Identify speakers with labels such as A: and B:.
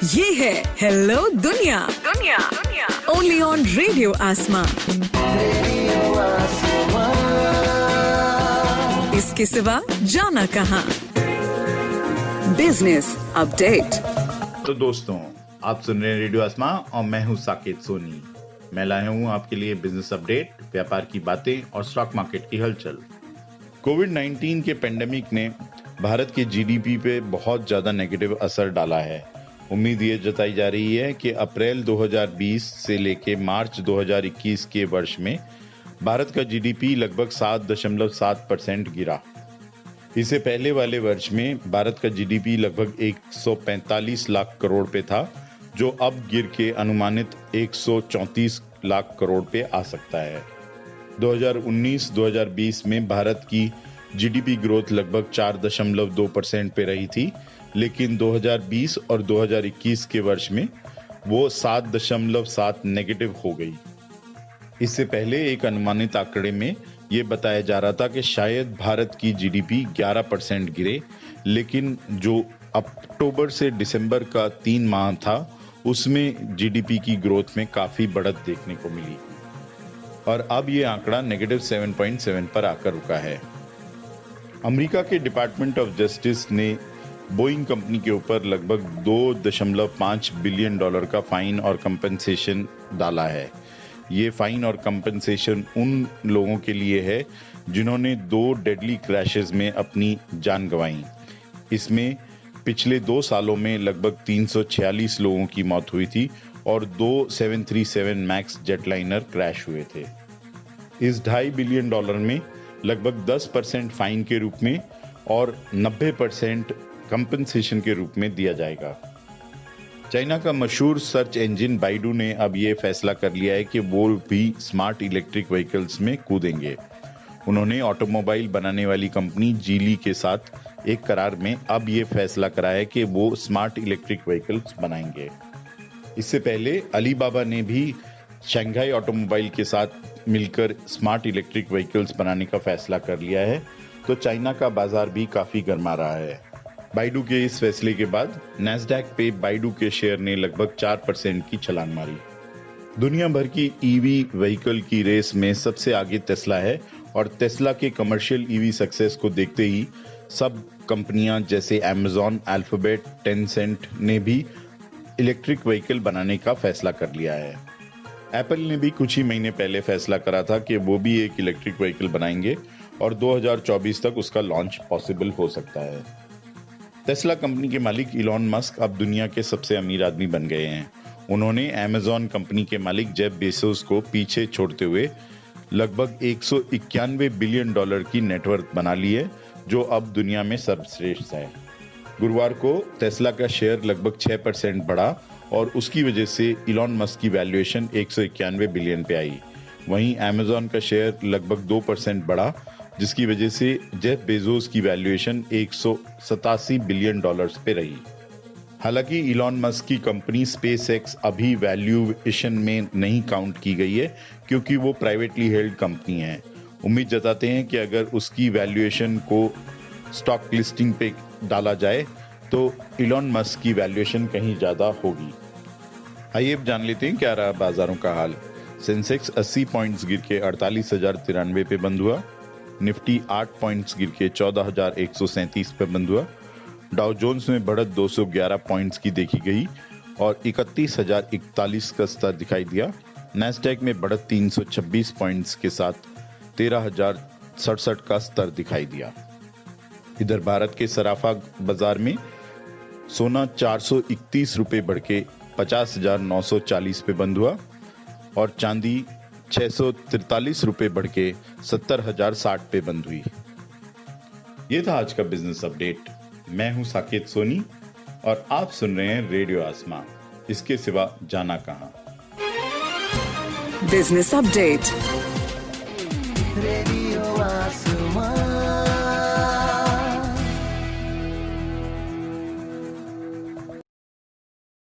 A: ये है हेलो दुनिया ओनली ऑन रेडियो आसमां। इसके सिवा जाना कहाँ। Business update.
B: तो दोस्तों, आप सुन रहे हैं रेडियो आसमां और मैं हूं साकेत सोनी। मैं लाया हूं आपके लिए बिजनेस अपडेट, व्यापार की बातें और स्टॉक मार्केट की हलचल। कोविड-19 के पेंडेमिक ने भारत के जीडीपी पे बहुत ज्यादा नेगेटिव असर डाला है। उम्मीद ये जताई जा रही है कि अप्रैल 2020 से लेके मार्च 2021 के वर्ष में भारत का जीडीपी लगभग 7.7% गिरा। इससे पहले वाले वर्ष में भारत का जीडीपी लगभग 145 लाख करोड़ पे था, जो अब गिर के अनुमानित 134 लाख करोड़ पे आ सकता है। 2019-2020 में भारत की जीडीपी ग्रोथ लगभग 4.2% पे रही थी, लेकिन 2020 और 2021 के वर्ष में वो 7.7 नेगेटिव हो गई। इससे पहले एक अनुमानित आंकड़े में ये बताया जा रहा था कि शायद भारत की जीडीपी 11% गिरे, लेकिन जो अक्टूबर से दिसंबर का 3 माह था, उसमें जीडीपी की ग्रोथ में काफी बढ़त देखने को मिली और अब ये आंकड़ा -7.7 पर आकर रुका है। अमेरिका के डिपार्टमेंट ऑफ जस्टिस ने बोइंग कंपनी के ऊपर लगभग $2.5 बिलियन का फाइन और कंपनसेशन डाला है। ये फाइन और कंपनसेशन उन लोगों के लिए है जिन्होंने 2 डेडली क्रैशेस में अपनी जान गंवाई। इसमें पिछले 2 सालों में लगभग 346 लोगों की मौत हुई थी और 2 737 मैक्स जेटलाइनर क्रैश हुए थे। इस $2.5 बिलियन में लगभग 10% फाइन के रूप में और 90% कंपनसेशन के रूप में दिया जाएगा। चाइना का मशहूर सर्च इंजन बाइडू ने अब ये फैसला कर लिया है कि वो भी स्मार्ट इलेक्ट्रिक व्हीकल्स में कूदेंगे। उन्होंने ऑटोमोबाइल बनाने वाली कंपनी जीली के साथ एक करार में अब ये फैसला करा है कि वो स्मार्ट इलेक्ट्रिक व्हीकल्स बनाएंगे। इससे पहले अलीबाबा ने भी शंघाई ऑटोमोबाइल के साथ मिलकर स्मार्ट इलेक्ट्रिक व्हीकल्स बनाने का फैसला कर लिया है, तो चाइना का बाजार भी काफी गर्मा रहा है। बाइडू के इस फैसले के बाद नैस्डैक पे बाइडू के शेयर ने लगभग 4% की छलांग मारी। दुनिया भर की ईवी व्हीकल की रेस में सबसे आगे टेस्ला है और टेस्ला के कमर्शियल ईवी सक्सेस को देखते ही सब कंपनियां जैसे अमेज़न, अल्फाबेट, टेंसेंट ने भी इलेक्ट्रिक व्हीकल बनाने का फैसला कर लिया है। एप्पल ने भी कुछ ही महीने पहले फैसला करा था कि वो भी एक इलेक्ट्रिक व्हीकल बनाएंगे और 2024 तक उसका लॉन्च पॉसिबल हो सकता है। टेस्ला कंपनी के मालिक इलॉन मस्क अब दुनिया के सबसे अमीर आदमी बन गए हैं। उन्होंने अमेज़न कंपनी के मालिक जेफ बेजोस को पीछे छोड़ते हुए लगभग $191 बिलियन की नेटवर्थ बना ली है, जो अब दुनिया में सर्वश्रेष्ठ है। गुरुवार को टेस्ला का शेयर लगभग 6% बढ़ा और उसकी वजह से इलॉन मस्क की वैल्यूएशन 191 बिलियन पे आई। वहीं अमेज़न का शेयर लगभग 2% बढ़ा, जिसकी वजह से जेफ बेजोस की वैल्यूएशन $187 बिलियन पे रही। हालांकि इलॉन मस्क की कंपनी स्पेसएक्स अभी वैल्यूएशन में नहीं काउंट की गई है, क्योंकि वो प्राइवेटली हेल्ड कंपनी है। उम्मीद जताते हैं कि अगर उसकी वैल्यूएशन को स्टॉक लिस्टिंग पे डाला जाए तो इलॉन मस्क की वैल्यूएशन कहीं ज्यादा होगी। आइए अब जान लेते हैं क्या रहा बाजारों का हाल। सेंसेक्स 80 पॉइंट्स गिर के 48,093 पे बंद हुआ। निफ्टी 8 पॉइंट्स गिर के 14,137 पे बंद हुआ। डाउ जोन्स में बढ़त 211 पॉइंट्स की देखी गई और 31,041 का स्तर दिखाई दिया। नैस्डैक में बढ़त 326 पॉइंट्स के साथ 13,067 का स्तर दिखाई दिया। इधर भारत के सराफा बाजार में सोना 431 रुपए बढ़ के 50,940 पे बंद हुआ और चांदी 643 रुपए बढ़ के 70,060 पे बंद हुई। ये था आज का बिजनेस अपडेट। मैं हूं साकेत सोनी और आप सुन रहे हैं रेडियो आसमां। इसके सिवा जाना कहां।
A: Business update.